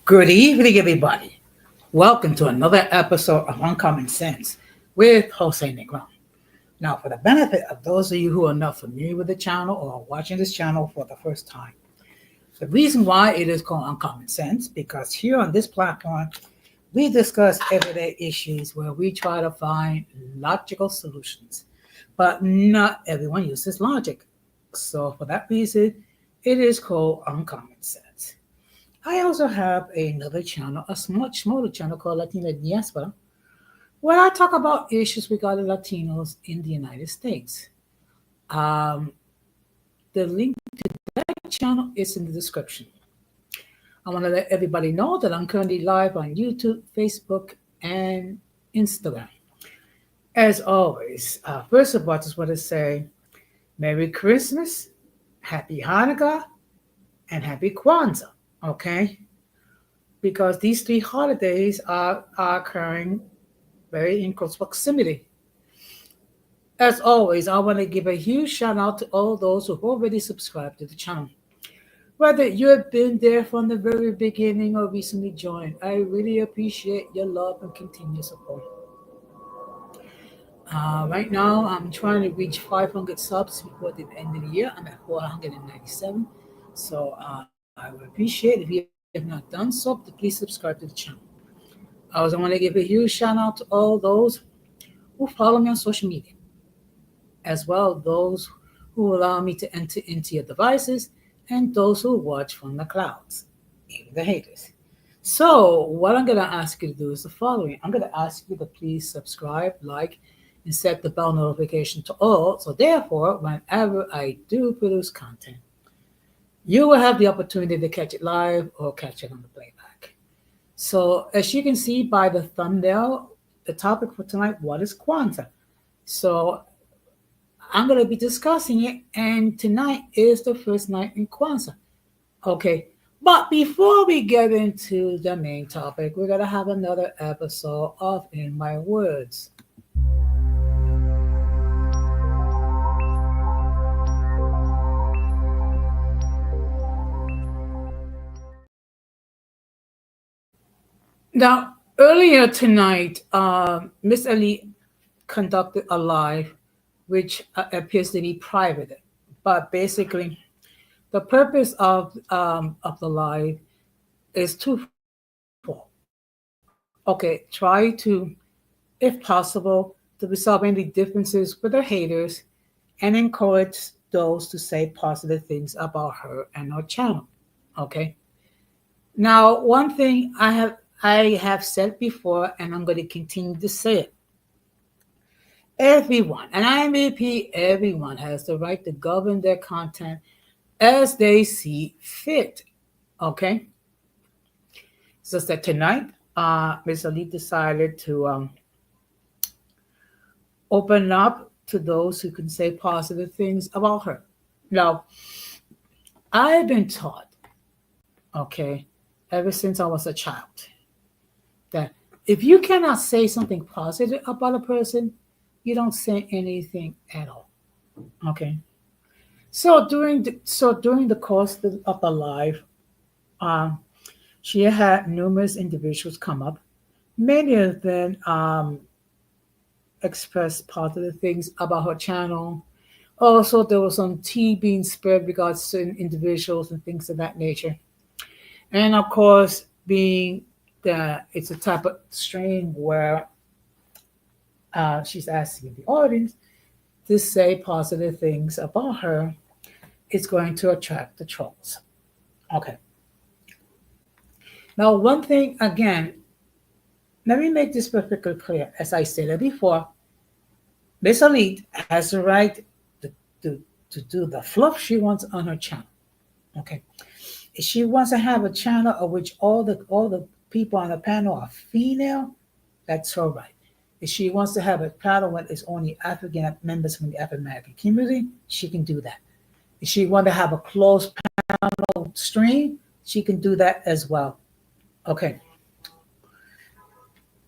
Good evening, everybody. Welcome to another episode of Uncommon Sense with Jose Negron. Now, for the benefit of those of you who are not familiar with the channel or are watching this channel for the first time, the reason why it is called Uncommon Sense because here on this platform, we discuss everyday issues where we try to find logical solutions, but not everyone uses logic. So, for that reason, it is called Uncommon Sense. I also have another channel, a much smaller channel called Latina Diaspora, where I talk about issues regarding Latinos in the United States. Um, the link to that channel is in the description. I want to let everybody know that I'm currently live on YouTube, Facebook, and Instagram. As always, first of all, I just want to say Merry Christmas, Happy Hanukkah, and Happy Kwanzaa. Okay? Because these three holidays are occurring very in close proximity. As always, I want to give a huge shout out to all those who've already subscribed to the channel. Whether you have been there from the very beginning or recently joined, I really appreciate your love and continued support. Right now, I'm trying to reach 500 subs before the end of the year. I'm at 497. So I would appreciate if you have not done so, please subscribe to the channel. I also want to give a huge shout out to all those who follow me on social media, as well those who allow me to enter into your devices and those who watch from the clouds, even the haters. So, what I'm going to ask you to do is the following. I'm going to ask you to please subscribe, like, and set the bell notification to all. So, therefore, whenever I do produce content, you will have the opportunity to catch it live or catch it on the playback. So, as you can see by the thumbnail, the topic for tonight, what is Kwanzaa? So, I'm going to be discussing it, and tonight is the first night in Kwanzaa. Okay, but before we get into the main topic, we're going to have another episode of In My Words. Now, earlier tonight, Miss Ali conducted a live, which appears to be private, but basically, the purpose of the live is twofold. Okay, try to, if possible, to resolve any differences with the haters and encourage those to say positive things about her and her channel. Okay. Now, one thing I have said before, and I'm going to continue to say it. Everyone, and I repeat, everyone has the right to govern their content as they see fit. Okay. It's just that tonight, Ms. Ali decided to open up to those who can say positive things about her. Now, I've been taught, okay, ever since I was a child, that if you cannot say something positive about a person, you don't say anything at all. Okay. So during the course of the life, um, she had numerous individuals come up. Many of them expressed positive things about her channel. Also, there was some tea being spread regarding certain individuals and things of that nature. And of course, being that it's a type of stream where she's asking the audience to say positive things about her, it's going to attract the trolls. Okay. Now, one thing again, let me make this perfectly clear. As I stated before, Miss Elite has the right to, to, to do the fluff she wants on her channel. Okay. If she wants to have a channel of which all the people on the panel are female, that's her right. If she wants to have a panel where it's only African members from the African American community, she can do that. If she wants to have a closed panel stream, she can do that as well. Okay.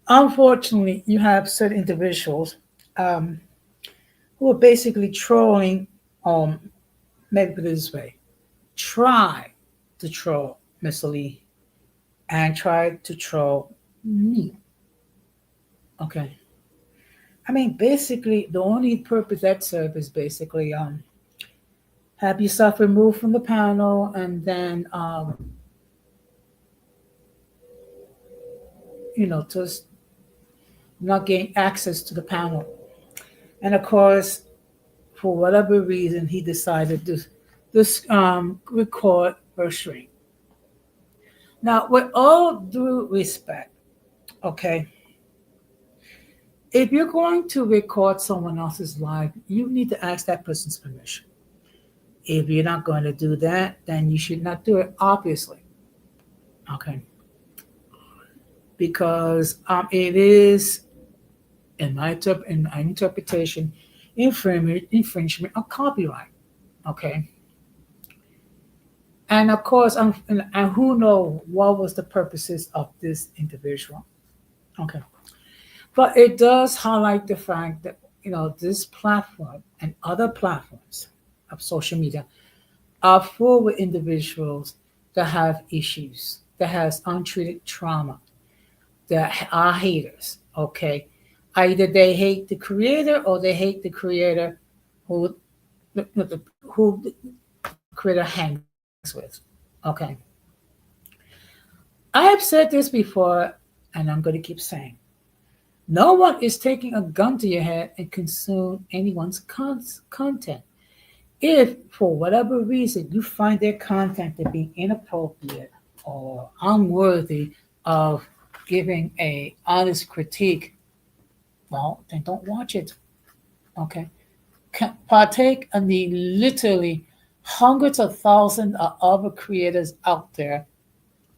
Unfortunately, you have certain individuals um, who are basically trolling, maybe put it this way, try to troll Miss Lee and tried to troll me. Okay. I mean, basically, the only purpose that serves is basically have yourself removed from the panel and then just not gain access to the panel. And of course, for whatever reason, he decided to record her stream. Now, with all due respect, okay, if you're going to record someone else's live, you need to ask that person's permission. If you're not going to do that, then you should not do it, obviously. Okay. Because it is, in my interpretation, infringement of copyright. Okay. And of course, and who knows what was the purposes of this individual. Okay. But it does highlight the fact that, this platform and other platforms of social media are full with individuals that have issues, that has untreated trauma, that are haters. Okay. Either they hate the creator or they hate the creator who who the creator hangs with. Okay. I have said this before and I'm going to keep saying. No one is taking a gun to your head and consume anyone's content. If for whatever reason you find their content to be inappropriate or unworthy of giving a honest critique, well, then don't watch it. Okay. Partake in the literally hundreds of thousands of other creators out there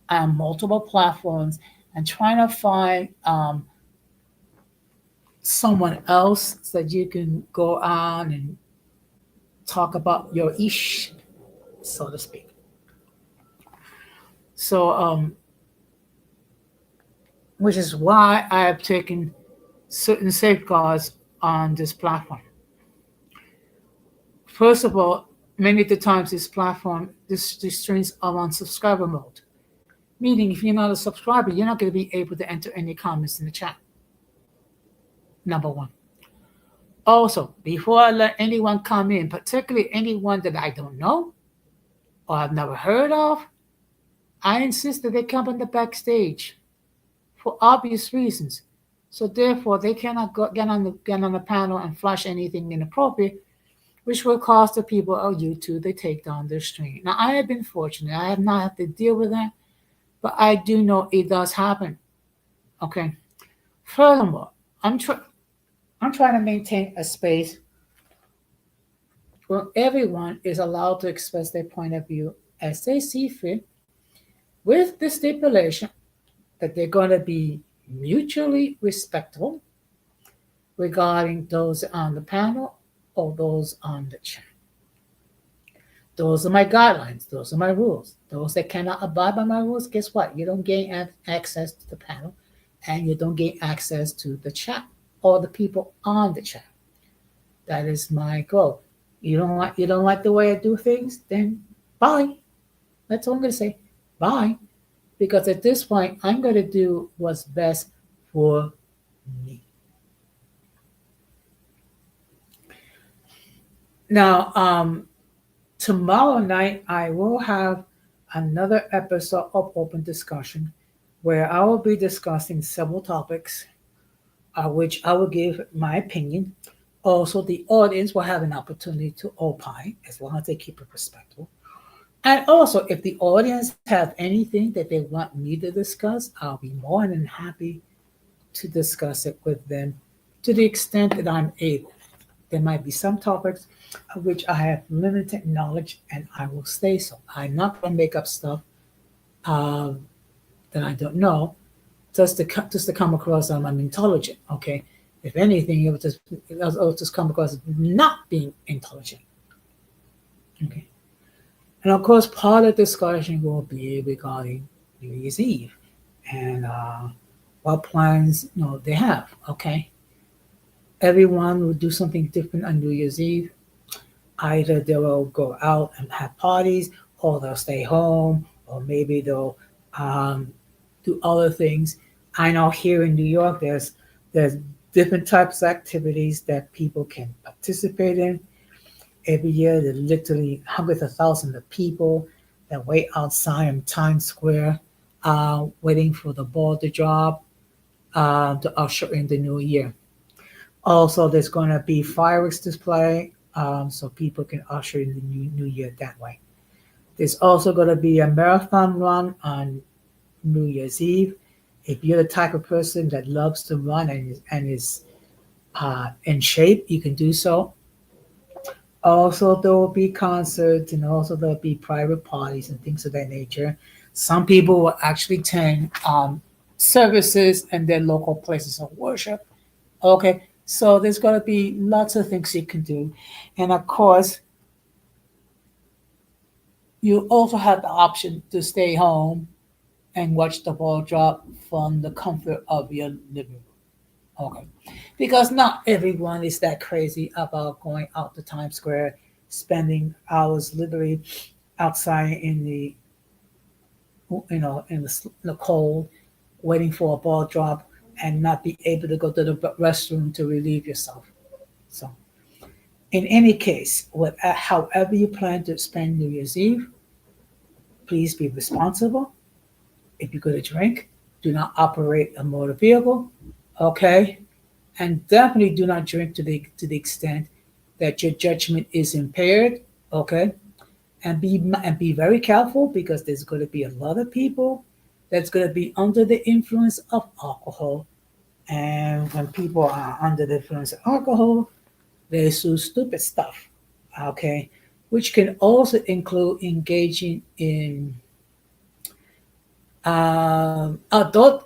on multiple platforms and trying to find someone else that you can go on and talk about your ish, so to speak. So, which is why I have taken certain safeguards on this platform. First of all, many of the times these streams are on subscriber mode, meaning if you're not a subscriber, you're not going to be able to enter any comments in the chat. Number one. Also, before I let anyone come in, particularly anyone that I don't know or I've never heard of, I insist that they come on the backstage for obvious reasons. So therefore, they cannot get on the panel and flash anything inappropriate, which will cause the people of YouTube to take down their stream. Now, I have been fortunate; I have not had to deal with that, but I do know it does happen. Okay. Furthermore, I'm trying to maintain a space where everyone is allowed to express their point of view as they see fit, with the stipulation that they're going to be mutually respectful regarding those on the panel or those on the chat. Those are my guidelines. Those are my rules. Those that cannot abide by my rules, guess what? You don't gain access to the panel and you don't gain access to the chat or the people on the chat. That is my goal. You don't like the way I do things? Then bye. That's all I'm going to say. Bye. Because at this point, I'm going to do what's best for me. Now, tomorrow night, I will have another episode of Open Discussion where I will be discussing several topics, which I will give my opinion. Also, the audience will have an opportunity to opine as long as they keep it respectful. And also, if the audience have anything that they want me to discuss, I'll be more than happy to discuss it with them to the extent that I'm able. There might be some topics of which I have limited knowledge, and I will say so. I'm not going to make up stuff um, that I don't know just to come across I'm intelligent. Okay, if anything, it will just come across as not being intelligent. Okay, and of course, part of the discussion will be regarding New Year's Eve and what plans they have. Okay, everyone will do something different on New Year's Eve. Either they will go out and have parties, or they'll stay home, or maybe they'll um, do other things. I know here in New York, there's different types of activities that people can participate in. Every year, there are literally hundreds of thousands of people that wait outside in Times Square, waiting for the ball to drop, to usher in the new year. Also, there's going to be fireworks display, so people can usher in the new year that way. There's also going to be a marathon run on New Year's Eve. If you're the type of person that loves to run and is in shape, you can do so. Also, there will be concerts and also there'll be private parties and things of that nature. Some people will actually attend services in their local places of worship. Okay, so there's going to be lots of things you can do. And of course, you also have the option to stay home and watch the ball drop from the comfort of your living room. Okay. Because not everyone is that crazy about going out to Times Square, spending hours literally outside in the in the cold, waiting for a ball drop and not be able to go to the restroom to relieve yourself. So, in any case, however you plan to spend New Year's Eve, please be responsible. If you're going to drink, do not operate a motor vehicle. Okay, and definitely do not drink to the extent that your judgment is impaired. Okay, and be very careful because there's going to be a lot of people that's going to be under the influence of alcohol. And when people are under the influence of alcohol, they do stupid stuff. Okay, which can also include engaging in adult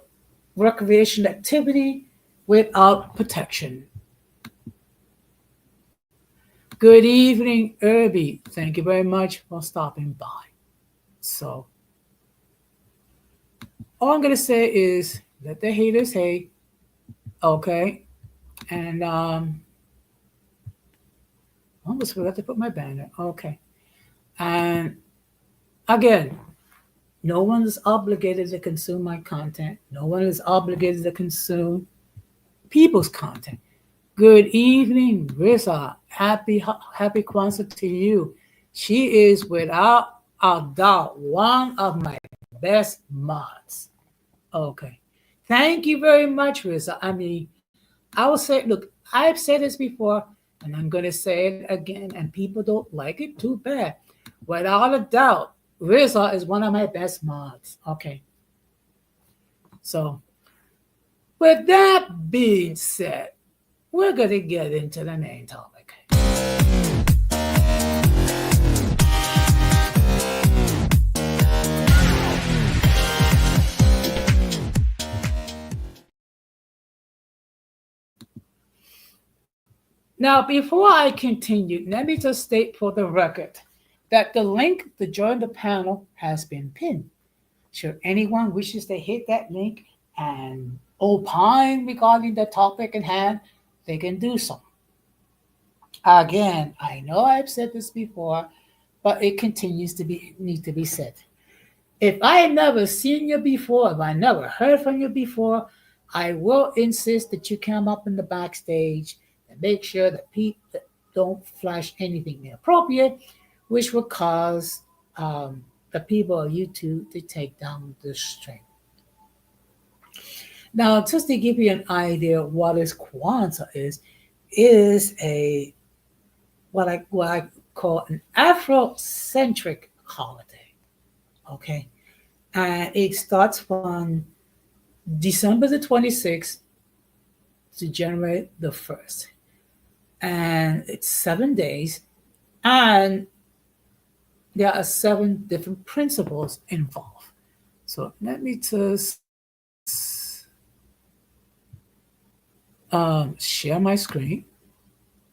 recreation activity without protection. Good evening, Irby. Thank you very much for stopping by. So, all I'm going to say is let the haters hate, okay? And I almost forgot to put my banner. Okay. And again, no one is obligated to consume my content. No one is obligated to consume people's content. Good evening, Risa. Happy Kwanzaa to you. She is without a doubt one of my best mods. Okay. Thank you very much, Risa. I mean, I will say, look, I've said this before, and I'm going to say it again, and people don't like it too bad. Without a doubt, Risa is one of my best mods. Okay. So, with that being said, we're going to get into the main topic. Now, before I continue, let me just state for the record that the link to join the panel has been pinned. Should anyone wishes to hit that link and opine regarding the topic in hand, they can do so. Again, I know I've said this before, but it continues to be need to be said. If I have never seen you before, if I never heard from you before, I will insist that you come up in the backstage and make sure that people don't flash anything inappropriate, which will cause the people of YouTube to take down the stream. Now, just to give you an idea of what is Kwanzaa is a what I call an Afrocentric holiday. Okay, and it starts from December the 26th to January the 1st, and it's 7 days, and there are seven different principles involved. So let me just share my screen.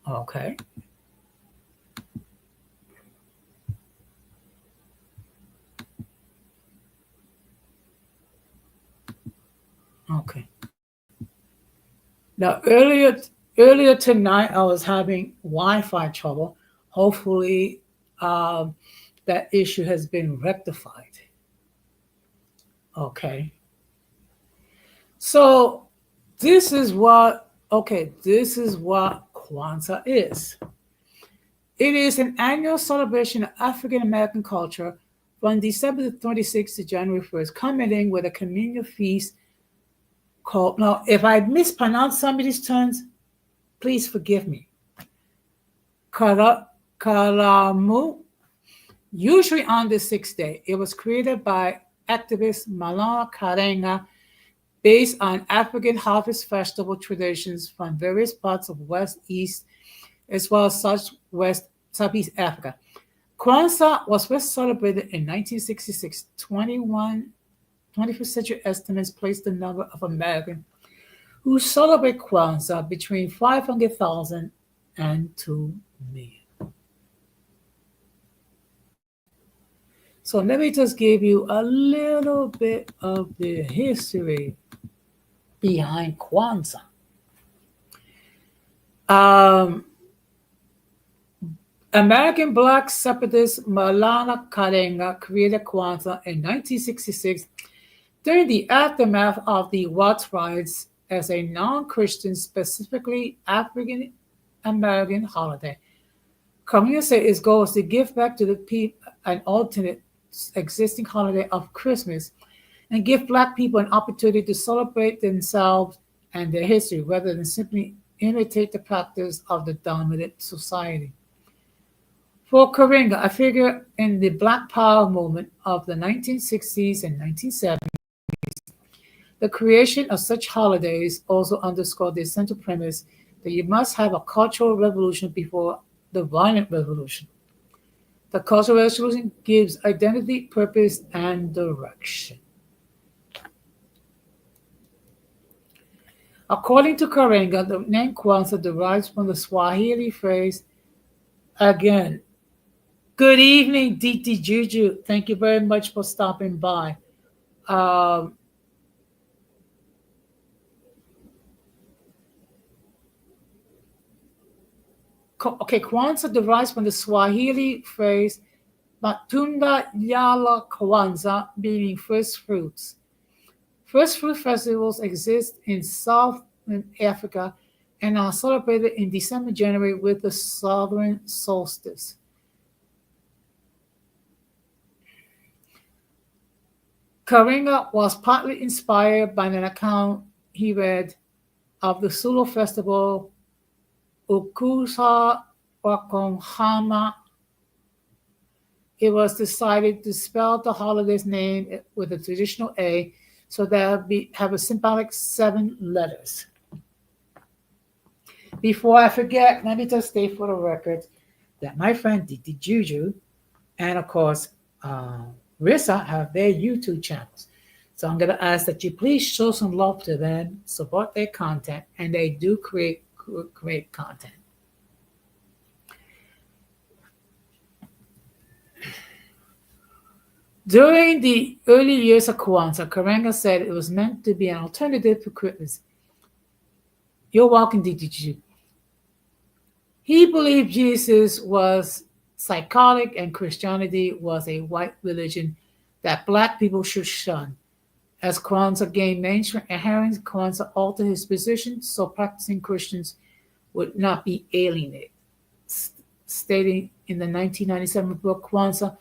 Okay. Okay. Now earlier tonight I was having Wi-Fi trouble. Hopefully that issue has been rectified. Okay. So this is what Kwanzaa is. It is an annual celebration of African American culture from December the 26th to January 1st, culminating with a communal feast called, now, if I mispronounce some of these terms, please forgive me. Karamu, usually on the sixth day. It was created by activist Malala Karenga based on African harvest festival traditions from various parts of West, East, as well as Southeast Africa. Kwanzaa was first celebrated in 1966. 21st century estimates place the number of Americans who celebrate Kwanzaa between 500,000 and 2 million. So let me just give you a little bit of the history behind Kwanzaa. American Black separatist Malala Karenga created Kwanzaa in 1966 during the aftermath of the Watts riots as a non-Christian, specifically African American holiday. Karenga said its goal is to give back to the people an alternate existing holiday of Christmas and give Black people an opportunity to celebrate themselves and their history rather than simply imitate the practice of the dominant society. For Karenga, a figure in the Black Power movement of the 1960s and 1970s, the creation of such holidays also underscored the essential premise that you must have a cultural revolution before the violent revolution. The cultural revolution gives identity, purpose, and direction. According to Karenga, the name Kwanzaa derives from the Swahili phrase, again, good evening, Diti Juju. Thank you very much for stopping by. Kwanzaa derives from the Swahili phrase Matunda Yala Kwanzaa, meaning first fruits. First fruit festivals exist in Southern Africa and are celebrated in December, January with the southern solstice. Karenga was partly inspired by an account he read of the Sulu festival Ukusa Wakonghama. It was decided to spell the holiday's name with a traditional A so that it have a symbolic 7 letters. Before I forget, let me just state for the record that my friend Didi Juju and, of course, Rissa have their YouTube channels. So I'm going to ask that you please show some love to them, support their content, and they do create great content. During the early years of Kwanzaa, Karenga said it was meant to be an alternative to Christmas. You're welcome, DDG. He believed Jesus was psychotic and Christianity was a white religion that Black people should shun. As Kwanzaa gained mainstream adherents, Kwanzaa altered his position so practicing Christians would not be alienated. Stating in the 1997 book Kwanzaa,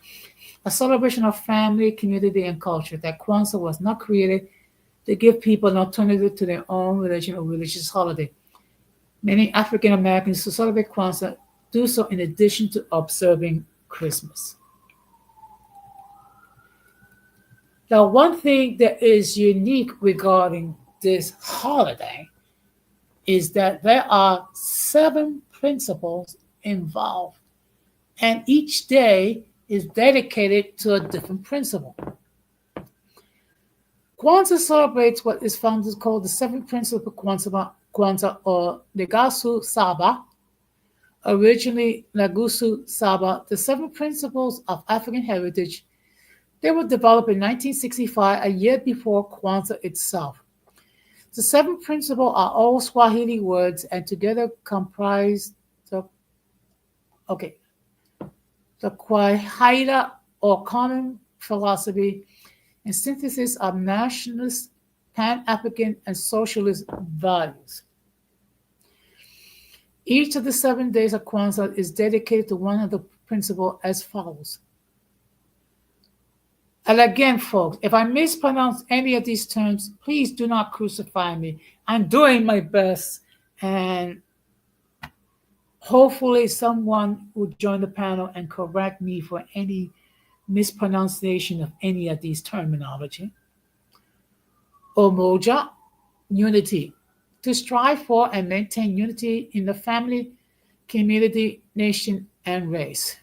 a celebration of family, community, and culture, that Kwanzaa was not created to give people an alternative to their own religion or religious holiday. Many African Americans who celebrate Kwanzaa do so in addition to observing Christmas. Now, one thing that is unique regarding this holiday is that there are 7 principles involved, and each day is dedicated to a different principle. Kwanzaa celebrates what is founders called the 7 principles of Kwanzaa or Legasu Saba, originally Lagusu Saba, the 7 principles of African heritage. They were developed in 1965, a year before Kwanzaa itself. The 7 principles are all Swahili words and together comprise the Kwaida or common philosophy and synthesis of nationalist Pan-African and socialist values. Each of the 7 days of Kwanzaa is dedicated to one of the principles as follows. And again, folks, if I mispronounce any of these terms, please do not crucify me. I'm doing my best, and hopefully someone will join the panel and correct me for any mispronunciation of any of these terminology. Umoja, unity. To strive for and maintain unity in the family, community, nation, and race.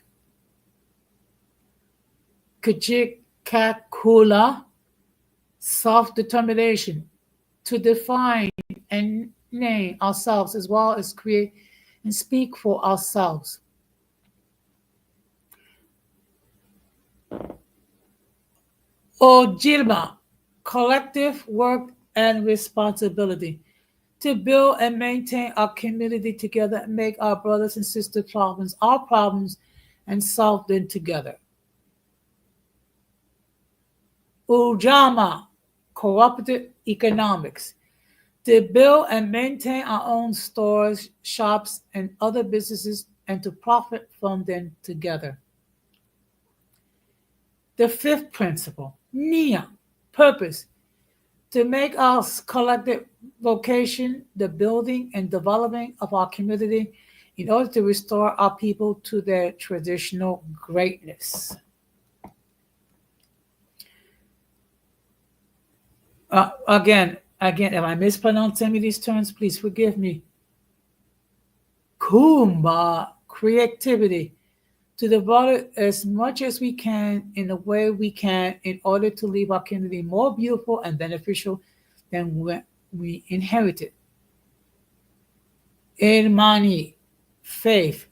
Kujikakula, self-determination. To define and name ourselves as well as create and speak for ourselves. Ojilma, collective work and responsibility. To build and maintain our community together and make our brothers and sisters' problems our problems and solve them together. Ujamaa, cooperative economics. To build and maintain our own stores, shops, and other businesses and to profit from them together. The fifth principle, Nia, purpose. To make our collective vocation the building and development of our community in order to restore our people to their traditional greatness. Again, if I mispronounce any of these terms, please forgive me. Kumba, creativity. To develop as much as we can in the way we can in order to leave our community more beautiful and beneficial than when we inherited. Imani, faith.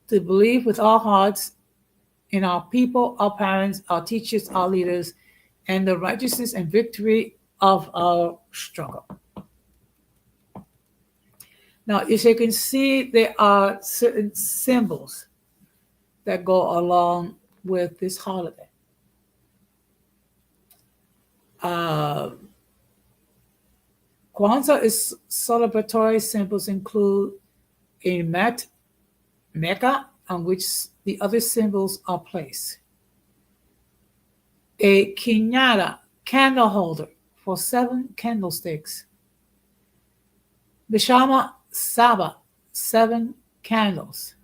To believe with our hearts in our people, our parents, our teachers, our leaders, and the righteousness and victory of our struggle. Now, as you can see, there are certain symbols that go along with this holiday. Kwanzaa celebratory symbols include a Mecca on which the other symbols are placed. A Kinyata candle holder for 7 candlesticks. Bishama Saba, 7 candles.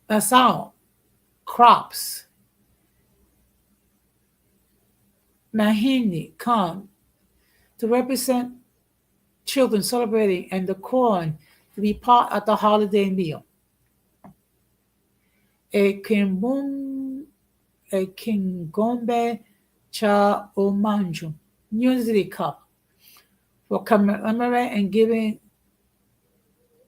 Asao, crops. Mahini, corn, to represent children celebrating and the corn to be part of the holiday meal. A Kingombe Cha Omanju, Unity Cup, for commemorating and giving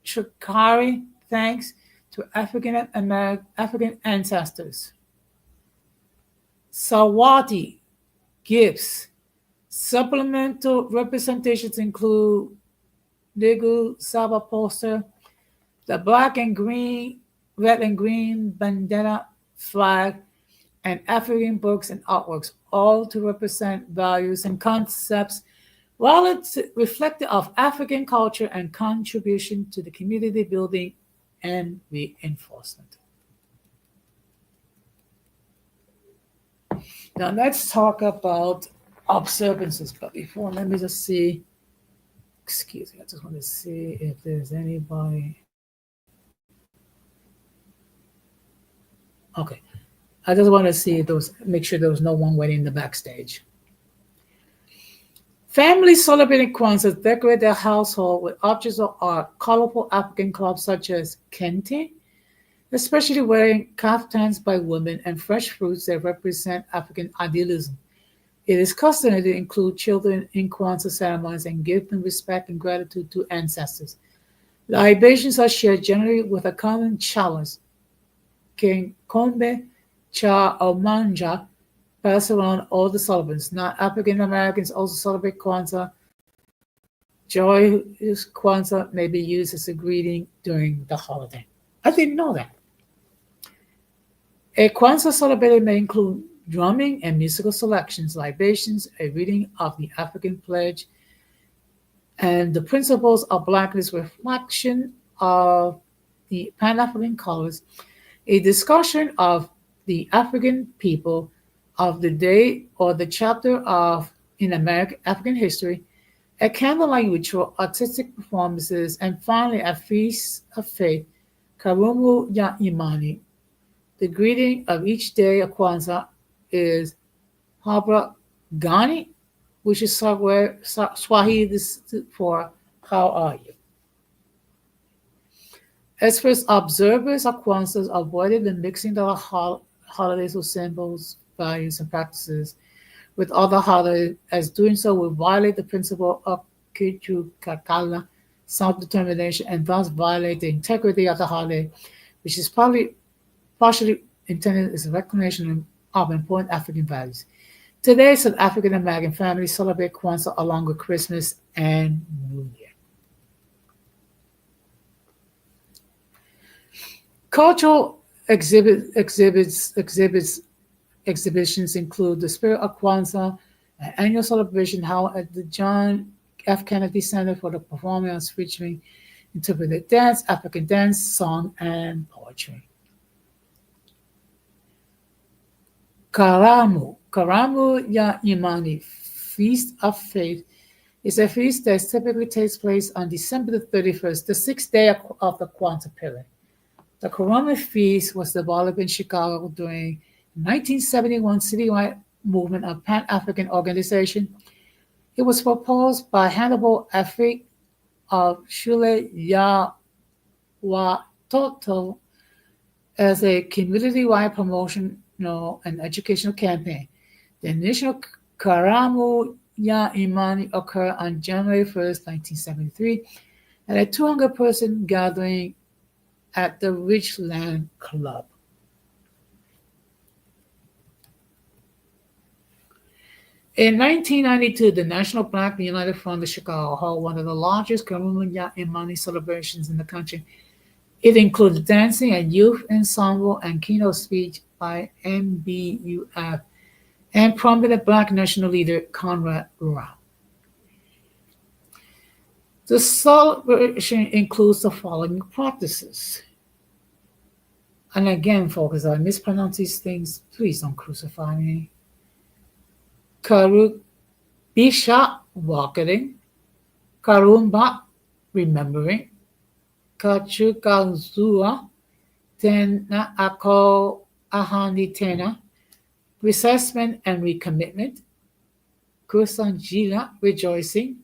Chukari thanks to African ancestors. Sawati, gifts. Supplemental representations include Ligu Saba poster, the black and green, red and green bandana flag, and African books and artworks, all to represent values and concepts while it's reflective of African culture and contribution to the community building and reinforcement. Now let's talk about observances, but before, let me just see, excuse me, I just want to see if there's anybody. Okay, I just want to see if make sure there was no one waiting in the backstage. Families celebrating Kwanzaa decorate their household with objects of art, colorful African clothes such as kente, especially wearing kaftans by women, and fresh fruits that represent African idealism. It is customary to include children in Kwanzaa ceremonies and give them respect and gratitude to ancestors. The libations are shared generally with a common chalice, King Kombe Cha Omanja, pass around all the celebrants. Non-African Americans also celebrate Kwanzaa. Joyous Kwanzaa may be used as a greeting during the holiday. I didn't know that. A Kwanzaa celebration may include drumming and musical selections, libations, a reading of the African pledge, and the principles of blackness, reflection of the Pan-African colors, a discussion of the African people of the day or the chapter of in American African history, a candlelight ritual, artistic performances, and finally a feast of faith, Karumu ya Imani. The greeting of each day of Kwanzaa is Habra Gani, which is Swahili for how are you. As first observers of Kwanzaa avoided the mixing of holidays with symbols, values, and practices with other holidays, as doing so would violate the principle of Kichukakala, self-determination, and thus violate the integrity of the holiday, which is partially intended as a reclamation of important African values. Today, some African American families celebrate Kwanzaa along with Christmas and New Year. Cultural exhibitions include the Spirit of Kwanzaa, an annual celebration held at the John F. Kennedy Center for the Performing Arts, featuring interpreted dance, African dance, song, and poetry. Karamu ya Imani, Feast of Faith, is a feast that typically takes place on December the 31st, the sixth day of the Kwanzaa period. The Karamu feast was developed in Chicago during 1971 citywide movement of Pan-African organization. It was proposed by Hannibal Afrik of Shule Ya Watoto as a community-wide promotional and educational campaign. The initial Karamu Ya Imani occurred on January 1st, 1973, at a 200-person gathering at the Richland Club. In 1992, the National Black United Front of Chicago held one of the largest Karamu Ya Imani celebrations in the country. It included dancing, a youth ensemble, and keynote speech by MBUF and prominent Black national leader Conrad Rao. The celebration includes the following practices. And again, folks, I mispronounce these things. Please don't crucify me. Karubisha, walking. Karumba, remembering. Kachukazua, Tena Ako Ahani Tena, reassessment and recommitment. Kusanjila, rejoicing.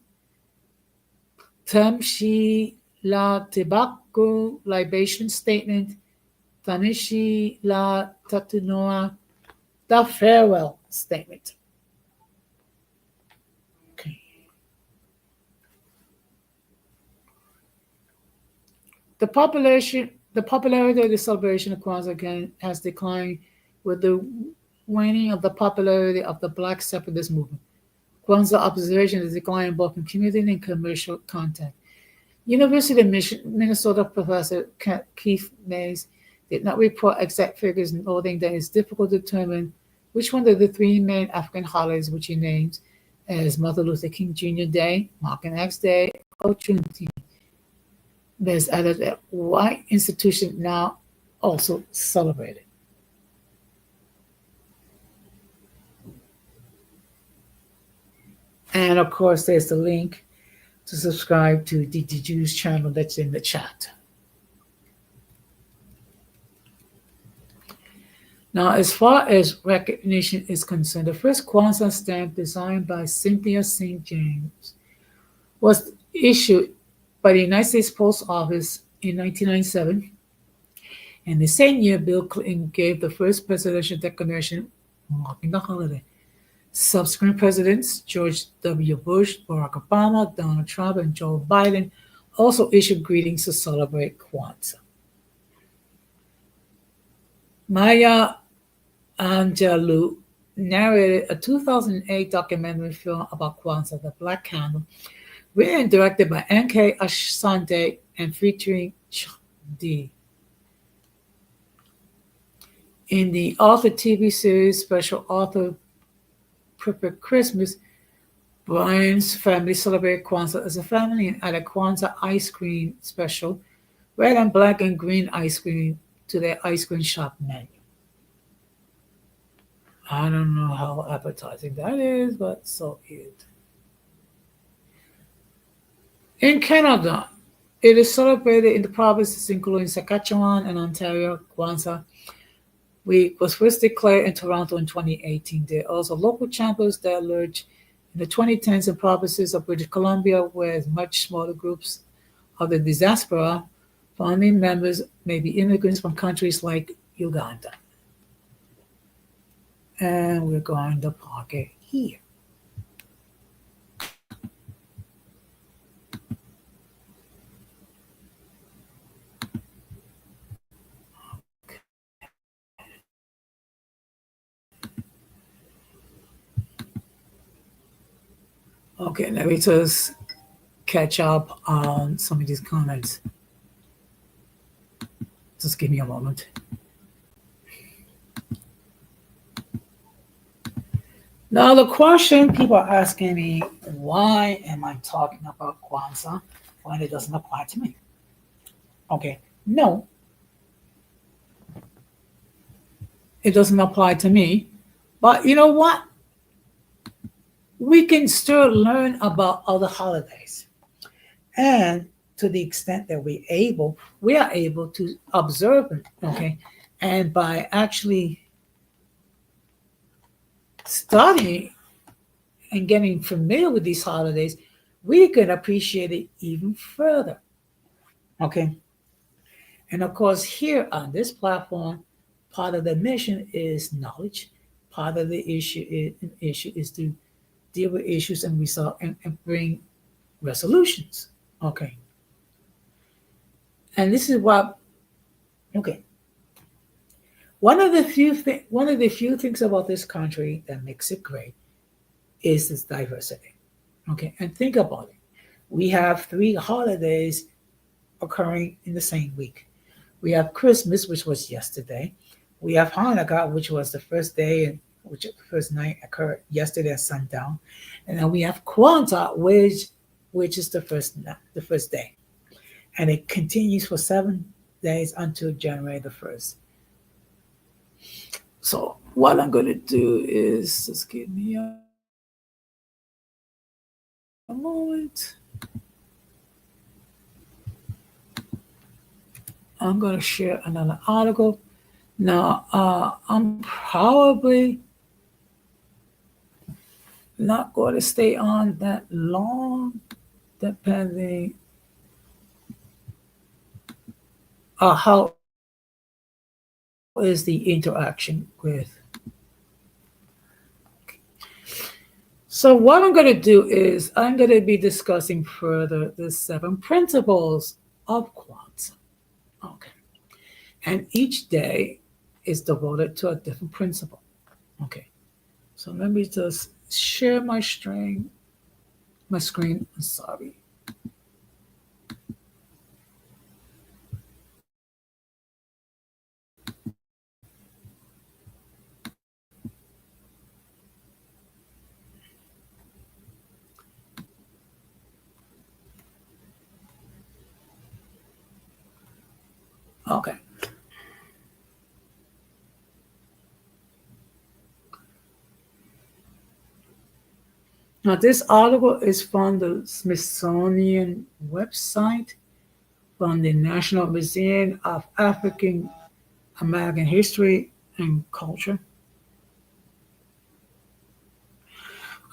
Tamshi la Tibaku, libation statement. Tanishi la Tatunoa, the farewell statement. Okay. The popularity of the celebration of Kwanzaa again has declined with the waning of the popularity of the Black separatist movement. Kwanzaa observation is declining both in community and commercial content. University of Minnesota professor Keith Mays did not report exact figures, noting that it's difficult to determine which one of the three main African holidays which he names as Martin Luther King Jr. Day, Malcolm X Day, or Juneteenth. There's added that white institution now also celebrated. And of course, there's the link to subscribe to the Jews channel that's in the chat. Now, as far as recognition is concerned, the first Kwanzaa stamp designed by Cynthia St. James was issued by the United States Post Office in 1997. And the same year, Bill Clinton gave the first presidential declaration marking the holiday. Subsequent presidents, George W. Bush, Barack Obama, Donald Trump, and Joe Biden, also issued greetings to celebrate Kwanzaa. Maya Angelou narrated a 2008 documentary film about Kwanzaa, The Black Candle, written and directed by N.K. Asante and featuring Chuck D. In the Arthur TV series special Arthur Prepare Christmas, Brian's family celebrated Kwanzaa as a family and added Kwanzaa ice cream special, red and black and green ice cream to their ice cream shop menu. I don't know how appetizing that is, but so it. In Canada, it is celebrated in the provinces including Saskatchewan and Ontario. Kwanzaa Week was first declared in Toronto in 2018. There are also local champions that emerged in the 2010s in provinces of British Columbia, where much smaller groups of the diaspora, founding members may be immigrants from countries like Uganda. And we're going to park it here. Okay, let me just catch up on some of these comments. Just give me a moment. Now, the question people are asking me, why am I talking about Kwanzaa when it doesn't apply to me? Okay, no, it doesn't apply to me. But you know what? We can still learn about other holidays. And to the extent that we are able to observe them, okay? And by actually studying and getting familiar with these holidays, we can appreciate it even further, okay? And of course, here on this platform, part of the mission is knowledge. Part of the issue is to deal with issues and resolve and bring resolutions. Okay. And this is what okay. One of the few things about this country that makes it great is its diversity. Okay. And think about it. We have three holidays occurring in the same week. We have Christmas, which was yesterday. We have Hanukkah, which was the first day, and which the first night occurred yesterday at sundown, and then we have Kwanzaa, which is the first day, and it continues for 7 days until January the 1st. So what I'm going to do is just give me a moment. I'm going to share another article. Now, I'm probably not going to stay on that long, depending how is the interaction with. So what I'm going to do is I'm going to be discussing further the 7 principles of Kwanzaa. Okay. And each day is devoted to a different principle. Okay. So let me just share my screen. I'm sorry. Okay. Now, this article is from the Smithsonian website, from the National Museum of African American History and Culture.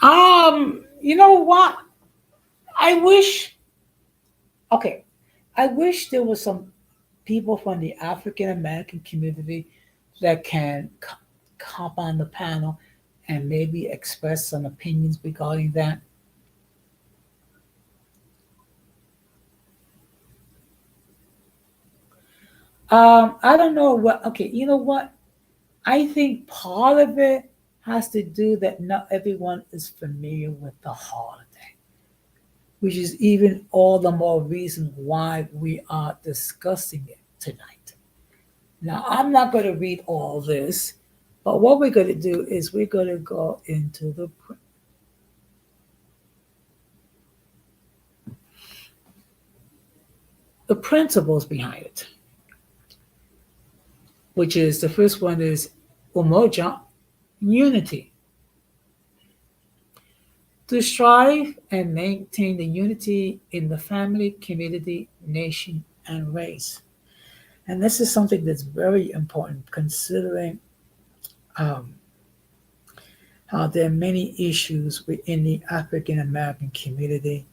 You know what? I wish, okay, I wish there was some people from the African American community that can come on the panel and maybe express some opinions regarding that. I don't know what, okay, you know what? I think part of it has to do that not everyone is familiar with the holiday, which is even all the more reason why we are discussing it tonight. Now, I'm not going to read all this, but what we're going to do is we're going to go into the principles behind it, which is the first one is umoja, unity. To strive and maintain the unity in the family, community, nation, and race. And this is something that's very important considering um, how there are many issues within the African American community.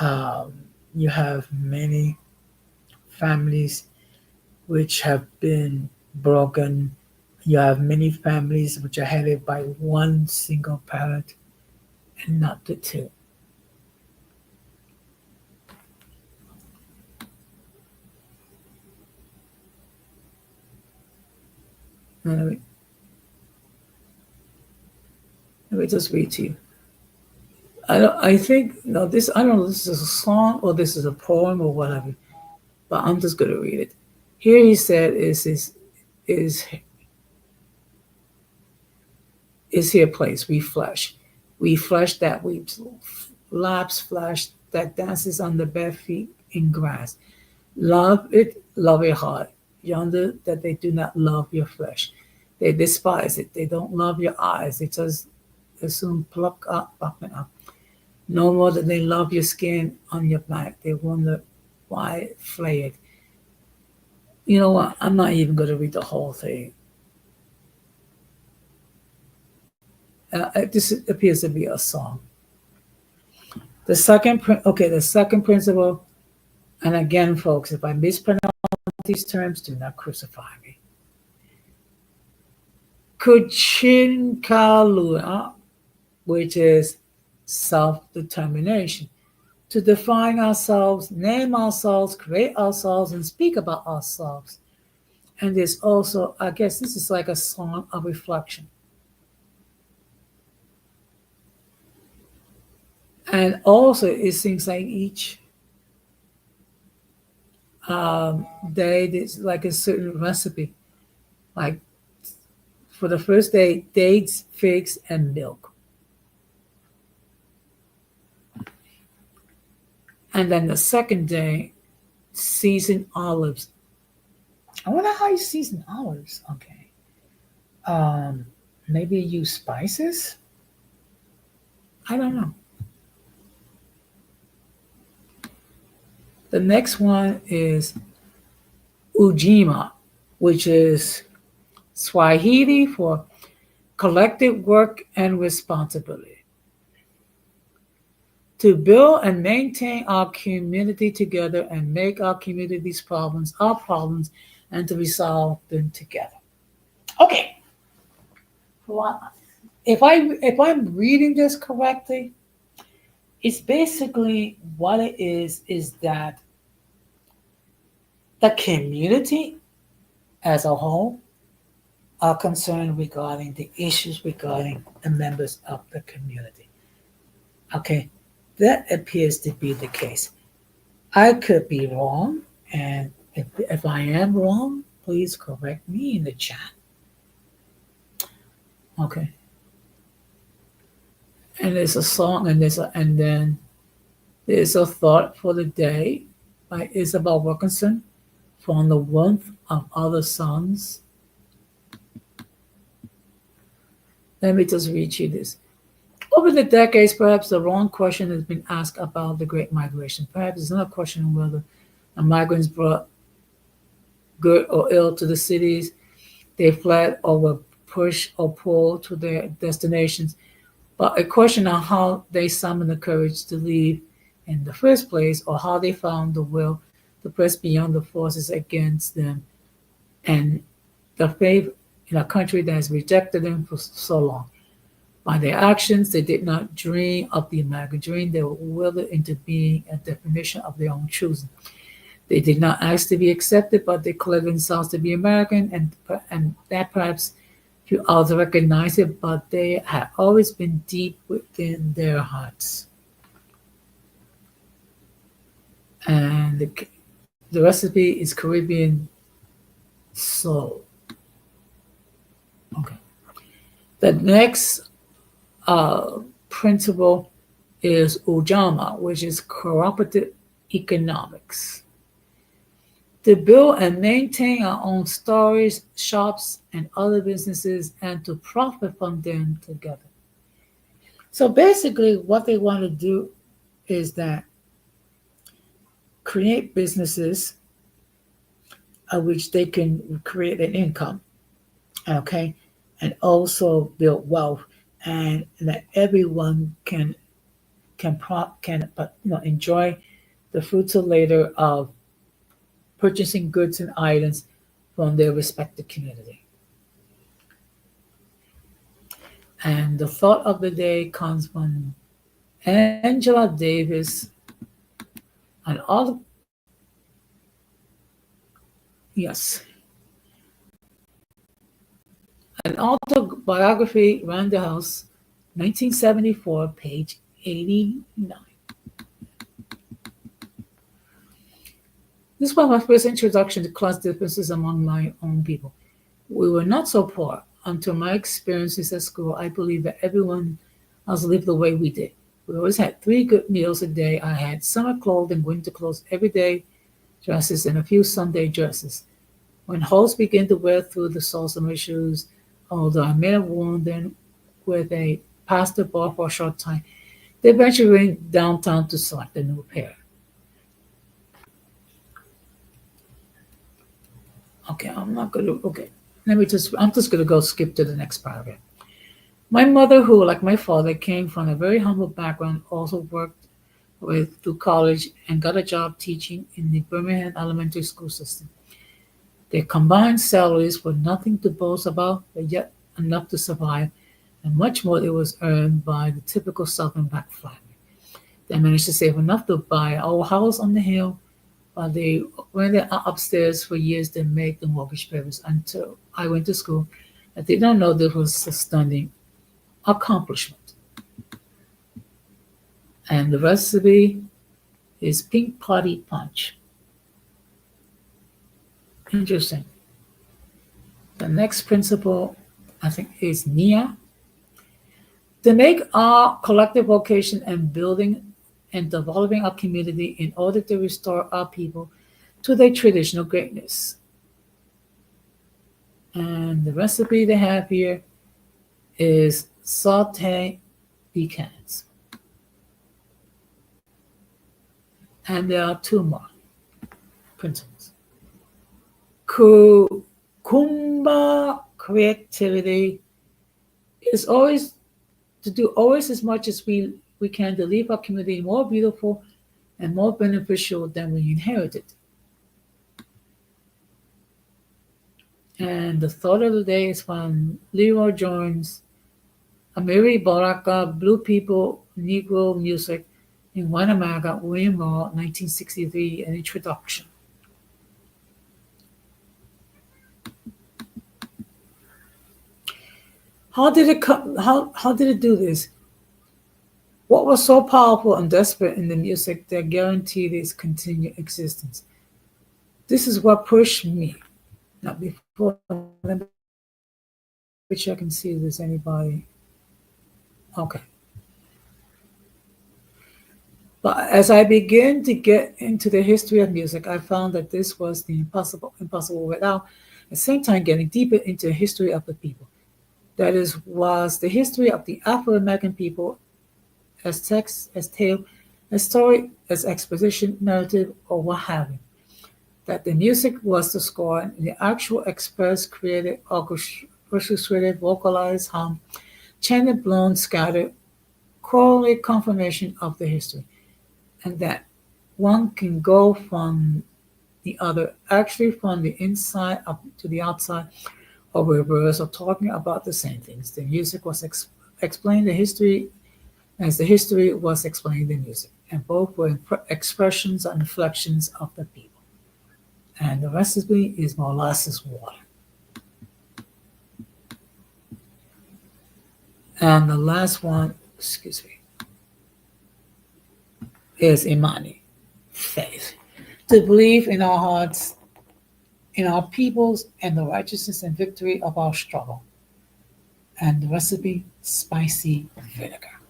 You have many families which have been broken. You have many families which are headed by one single parent and not the two. Let me just read to you. I think no this I don't know if this is a song or this is a poem or whatever, but I'm just gonna read it. Here he said is here place we flesh. We flesh that weeps, laps flesh that dances on the bare feet in grass. Love it hard. Yonder that they do not love your flesh. They despise it. They don't love your eyes. They just as soon pluck it up. No more than they love your skin on your back. They wonder why flay it. You know what? I'm not even going to read the whole thing. This appears to be a song. The second principle, and again, folks, if I mispronounce these terms, do not crucify me. Kuchinkalua, which is self-determination. To define ourselves, name ourselves, create ourselves, and speak about ourselves. And there's also, I guess this is like a song of reflection. And also, it seems like each day there's like a certain recipe. Like for the first day, dates, figs, and milk. And then the second day, seasoned olives. I wonder how you season olives. Okay. Um, Maybe use spices? I don't know. The next one is Ujima, which is Swahili for collective work and responsibility. To build and maintain our community together and make our community's problems our problems and to resolve them together. Okay. Well, if I'm reading this correctly, it's basically what it is that the community as a whole are concerned regarding the issues regarding the members of the community. Okay, that appears to be the case. I could be wrong, and if I am wrong, please correct me in the chat. Okay, and there's a song, and then there's a thought for the day by Isabel Wilkinson from the warmth of other suns. Let me just read you this. Over the decades, perhaps the wrong question has been asked about the Great Migration. Perhaps it's not a question whether the migrants brought good or ill to the cities they fled or were pushed or pulled to their destinations, but a question on how they summoned the courage to leave in the first place or how they found the will to press beyond the forces against them and the faith in a country that has rejected them for so long. By their actions, they did not dream of the American dream. They were willed into being a definition of their own choosing. They did not ask to be accepted, but they declared themselves to be American, and that perhaps few others recognize it, but they had always been deep within their hearts. And the recipe is Caribbean soul. Okay. The next principle is Ujama, which is cooperative economics. To build and maintain our own stores, shops, and other businesses, and to profit from them together. So basically, what they want to do is that create businesses of which they can create an income, okay, and also build wealth, and that everyone can enjoy the fruits of labor of purchasing goods and items from their respective community. And the thought of the day comes from Angela Davis, an author, yes, an autobiography, around the house, 1974, page 89. This was my first introduction to class differences among my own people. We were not so poor. Until my experiences at school, I believed that everyone else lived the way we did. We always had three good meals a day. I had summer clothes and winter clothes, everyday dresses, and a few Sunday dresses. When holes began to wear through the soles of my shoes, although I may have worn them with a pasta bar for a short time, they eventually went downtown to select a new pair. Okay, I'm not gonna. Okay, I'm just gonna go skip to the next paragraph. My mother, who, like my father, came from a very humble background, also worked with through college and got a job teaching in the Birmingham elementary school system. Their combined salaries were nothing to boast about, but yet enough to survive, and much more it was earned by the typical Southern black family. They managed to save enough to buy our house on the hill while they went upstairs for years to make the mortgage payments until I went to school. I did not know this was a stunning accomplishment. And the recipe is pink party punch. Interesting. The next principle, I think, is Nia. To make our collective vocation and building and developing our community in order to restore our people to their traditional greatness. And the recipe they have here is saute pecans. And there are two more principles. Kumba creativity is always to do always as much as we can to leave our community more beautiful and more beneficial than we inherited. And the thought of the day is from Leroy Jones, Amiri Baraka, Blue People, Negro Music in Wanamaga, William Law, 1963, an introduction. How did it come? How did it do this? What was so powerful and desperate in the music that guaranteed its continued existence? This is what pushed me. Now, before, let me check and see if there's anybody. Okay. But as I began to get into the history of music, I found that this was the impossible without at the same time getting deeper into the history of the people. That is, was the history of the Afro-American people as text, as tale, as story, as exposition, narrative, or what have you. That the music was the score, and the actual expressed, created, orchestrated, vocalized, hum, chanted, blown, scattered, correlate confirmation of the history, and that one can go from the other, actually from the inside up to the outside, or reverse, or talking about the same things. The music was explaining the history as the history was explaining the music, and both were expressions and reflections of the people. And the recipe is molasses water. And the last one, excuse me, is Imani, faith. To believe in our hearts in our peoples and the righteousness and victory of our struggle. And the recipe, spicy vinegar.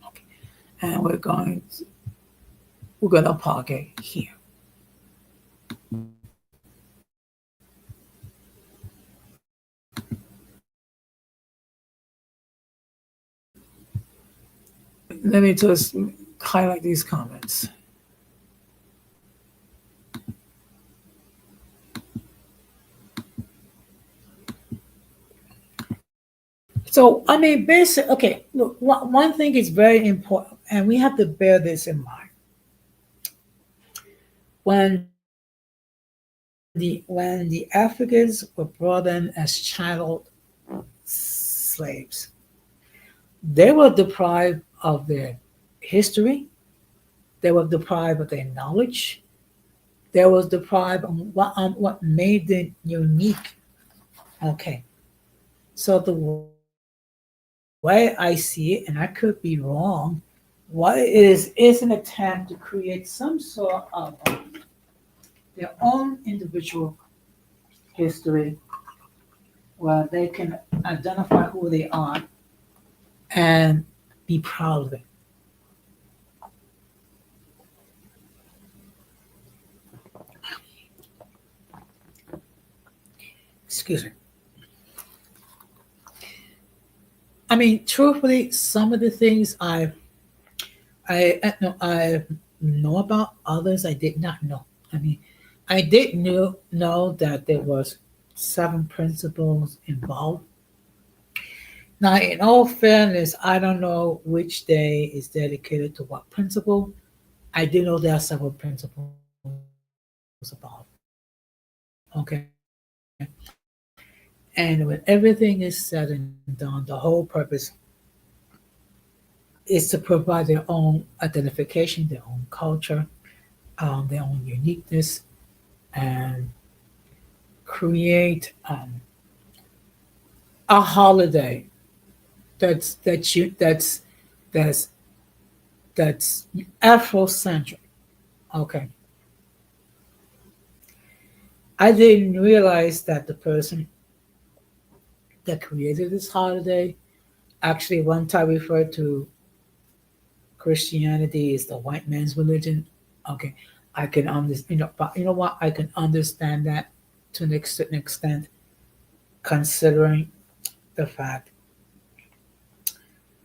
Okay. And we're gonna park it here. Let me just highlight these comments. So, I mean, basically, okay, look, one thing is very important, and we have to bear this in mind. When the Africans were brought in as chattel slaves, they were deprived of their history, they were deprived of their knowledge, they was deprived of what made them unique. Okay, so the way I see it, and I could be wrong, what it is an attempt to create some sort of their own individual history where they can identify who they are and be proud of it. Excuse me. I mean, truthfully, some of the things I know about, others I did not know. I mean, I did know that there was 7 principles involved. Now, in all fairness, I don't know which day is dedicated to what principle. I do know there are several principles involved. Okay. And when everything is said and done, the whole purpose is to provide their own identification, their own culture, their own uniqueness, and create a holiday that's that's Afrocentric. Okay, I didn't realize that the person that created this holiday actually one time referred to Christianity as the white man's religion. Okay, I can understand, but you know what? I can understand that to an certain extent, considering the fact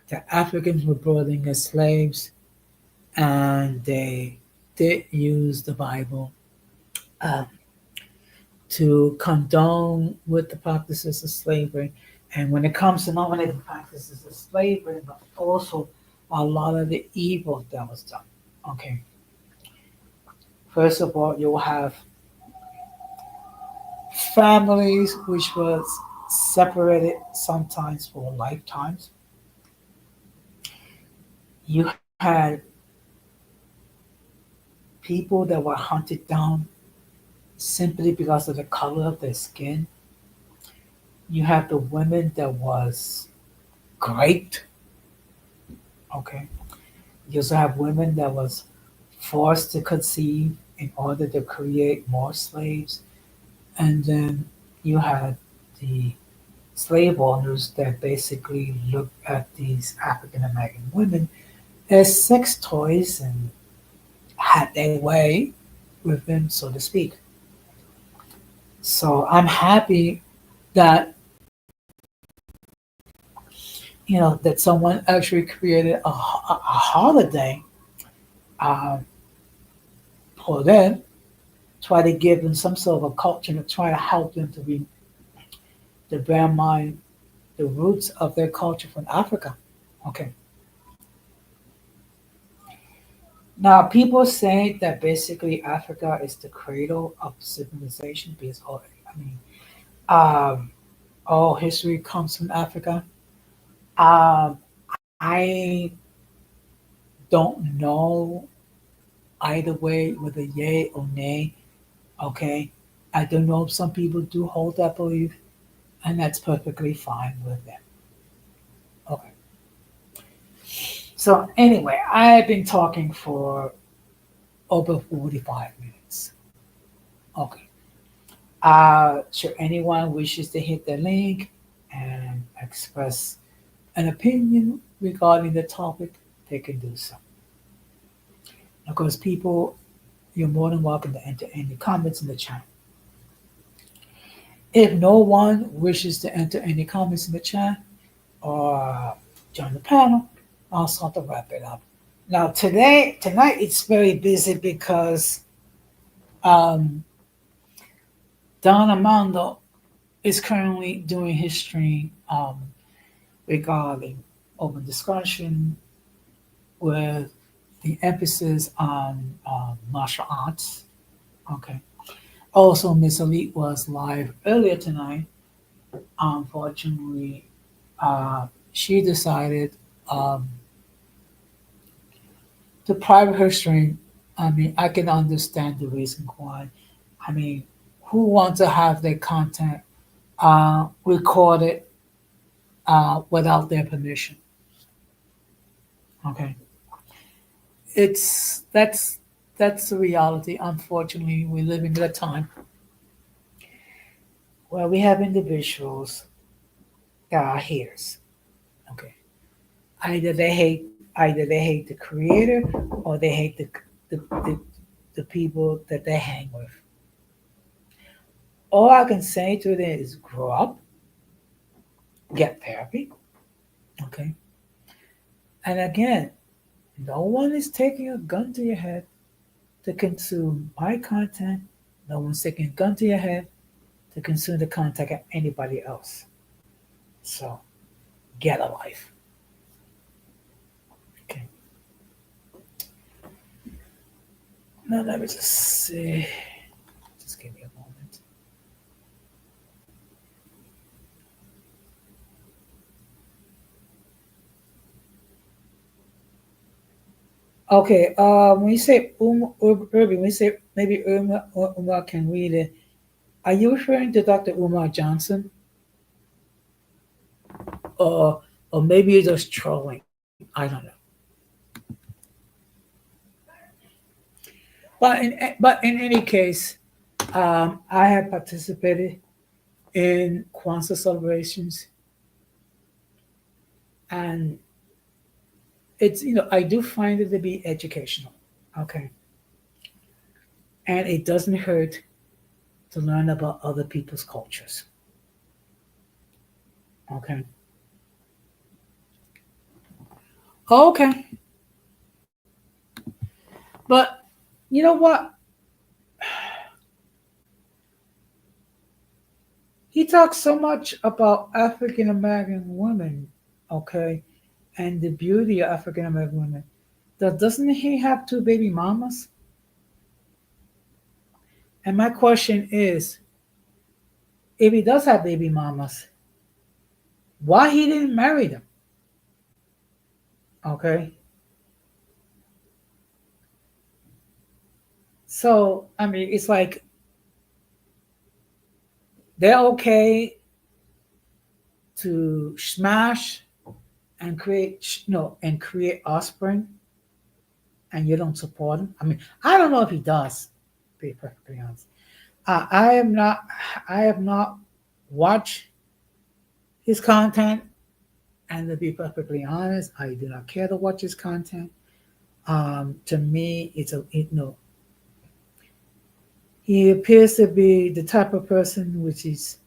that Africans were brought in as slaves and they did use the Bible um, to condone with the practices of slavery. And when it comes to not only the practices of slavery, but also a lot of the evil that was done. Okay. First of all, you'll have families which was separated sometimes for lifetimes. You had people that were hunted down simply because of the color of their skin. You have the women that was raped. Okay. You also have women that was forced to conceive in order to create more slaves. And then you had the slave owners that basically looked at these African American women as sex toys and had their way with them, so to speak. So I'm happy that that someone actually created a holiday um, for them, try to give them some sort of a culture to try to help them to bear in mind the roots of their culture from Africa. Okay. Now, people say that basically Africa is the cradle of civilization because I mean, um, all history comes from Africa. Um, I don't know either way whether yay or nay. Okay, I don't know if some people do hold that belief, and that's perfectly fine with them. Okay. So anyway, I've been talking for over 45 minutes. Okay. Should anyone wishes to hit the link and express an opinion regarding the topic, they can do so. Of course, people, you're more than welcome to enter any comments in the chat. If no one wishes to enter any comments in the chat or join the panel, I'll start to wrap it up. Now, tonight, it's very busy because um, Don Armando is currently doing his stream regarding open discussion with the emphasis on martial arts. Okay. Also, Miss Elite was live earlier tonight. Unfortunately, she decided um, to private her stream. I mean, I can understand the reason why. I mean, who wants to have their content recorded without their permission? Okay, it's that's the reality. Unfortunately, we live in a time where we have individuals that are haters. Okay, either they hate the creator or they hate the people that they hang with. All I can say to them is grow up, get therapy. Okay, and again, no one is taking a gun to your head to consume my content. No one's taking a gun to your head to consume the content of anybody else. So get a life. Okay. Now let me just see. Just give me a moment. Okay. When you say Irving, when you say maybe Umar can read it, are you referring to Dr. Umar Johnson, or maybe you're just trolling? I don't know. But in any case, I have participated in Kwanzaa celebrations, and it's I do find it to be educational. Okay, and it doesn't hurt to learn about other people's cultures. Okay, okay, but you know what? He talks so much about African American women. Okay, and the beauty of African American women. Doesn't he have two baby mamas? And my question is, if he does have baby mamas, why he didn't marry them? Okay. So I mean, it's like they're okay to smash and create, and create offspring, and you don't support him. I mean, I don't know if he does. To be perfectly honest, I am not. I have not watched his content, and to be perfectly honest, I do not care to watch his content. To me, he appears to be the type of person which is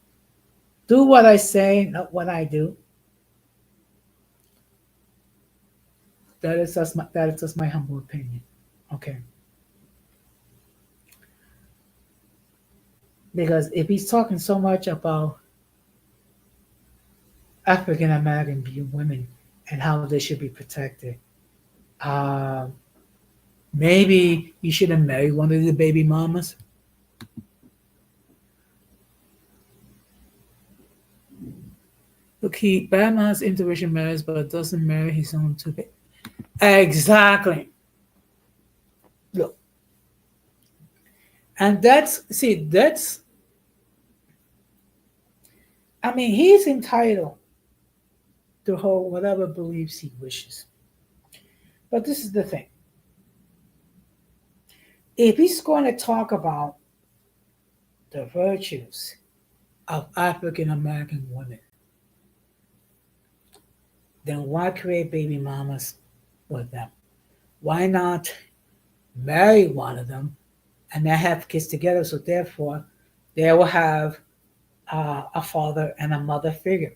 do what I say, not what I do. That is just my humble opinion. Okay. Because if he's talking so much about African American women and how they should be protected, uh, maybe you shouldn't marry one of the baby mamas. Look, Batman has interracial marriage, but doesn't marry his own two baby. Exactly. Look, and that's. I mean, he's entitled to hold whatever beliefs he wishes. But this is the thing: if he's going to talk about the virtues of African American women, then why create baby mamas with them? Why not marry one of them and then have kids together? So therefore, they will have a father and a mother figure.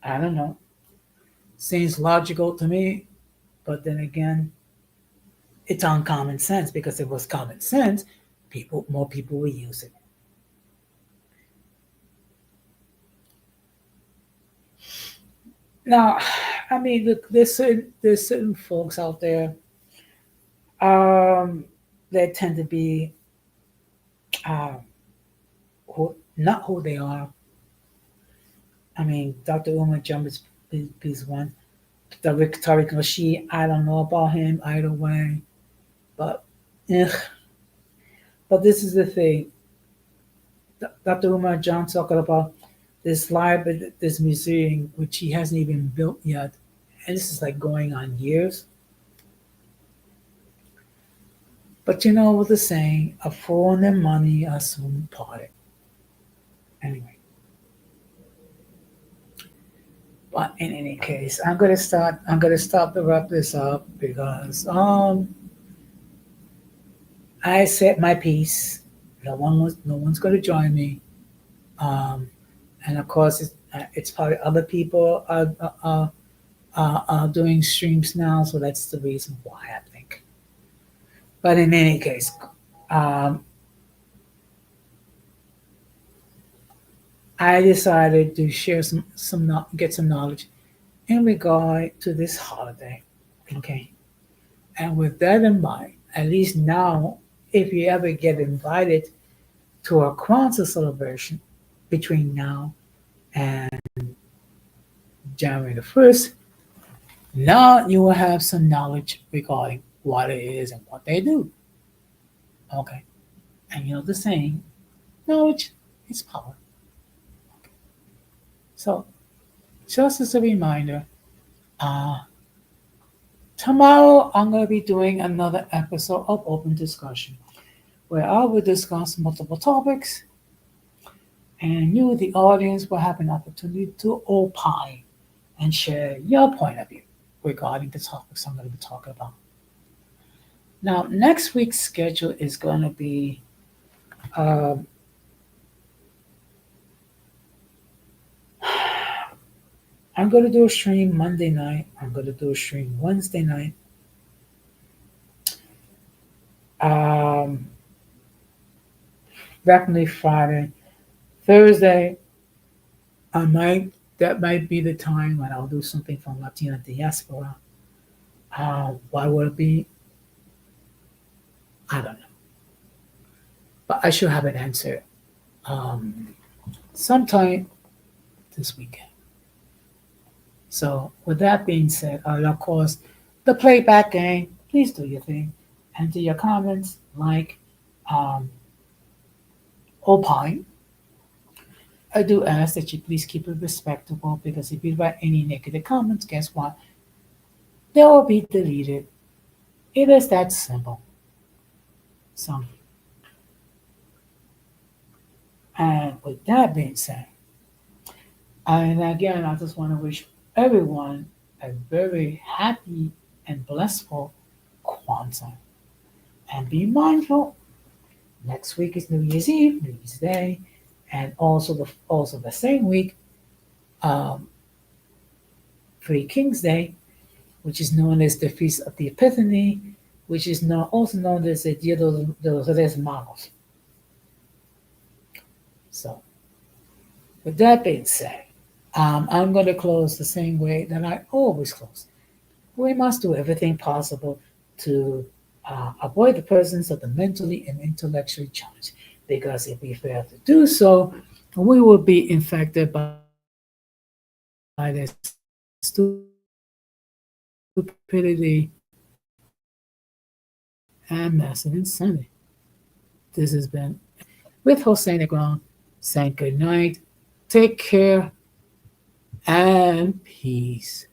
I don't know. Seems logical to me, but then again, it's on common sense because if it was common sense, more people would use it. Now, I mean, look, there's certain folks out there um, that tend to be uh, not who they are. I mean, Dr. Umar Jump is one. The Tariq Rashid, I don't know about him either way, but eh. But this is the thing. Dr. Umar John talking about this library, this museum, which he hasn't even built yet, and this is like going on years. But you know what they're saying: a fool and their money are soon parted. Anyway, but in any case, I'm gonna start. I'm gonna stop to wrap this up because I said my piece. No one's gonna join me. Um, and of course, it's probably other people are doing streams now, so that's the reason why I think. But in any case, um, I decided to share get some knowledge in regard to this holiday. Okay, and with that in mind, at least now, if you ever get invited to a Kwanzaa celebration between now and January the 1st, now you will have some knowledge regarding what it is and what they do. Okay. And you know the saying, knowledge is power. So, just as a reminder, uh, tomorrow I'm going to be doing another episode of Open Discussion where I will discuss multiple topics and you, the audience, will have an opportunity to opine and share your point of view regarding the topics I'm going to be talking about. Now, next week's schedule is going to be um, I'm going to do a stream Monday night. I'm going to do a stream Wednesday night. Um, Definitely Friday. Thursday, that might be the time when I'll do something from Latina Diaspora. Why would it be? I don't know. But I should have an answer um, sometime this weekend. So, with that being said, of course, the playback game, please do your thing. Enter your comments, like, um, opine. I do ask that you please keep it respectable because if you write any negative comments, guess what? They will be deleted. It is that simple. So, and with that being said, and again, I just want to wish everyone a very happy and blissful Kwanzaa. And be mindful, next week is New Year's Eve, New Year's Day, and also the same week, um, Three Kings Day, which is known as the Feast of the Epiphany, which is also known as the Dia de los Reyes Magos. So, with that being said, I'm going to close the same way that I always close. We must do everything possible to avoid the presence of the mentally and intellectually challenged, because if we fail to do so, we will be infected by the stupidity and massive insanity. This has been with Jose Negron saying good night, take care, and peace.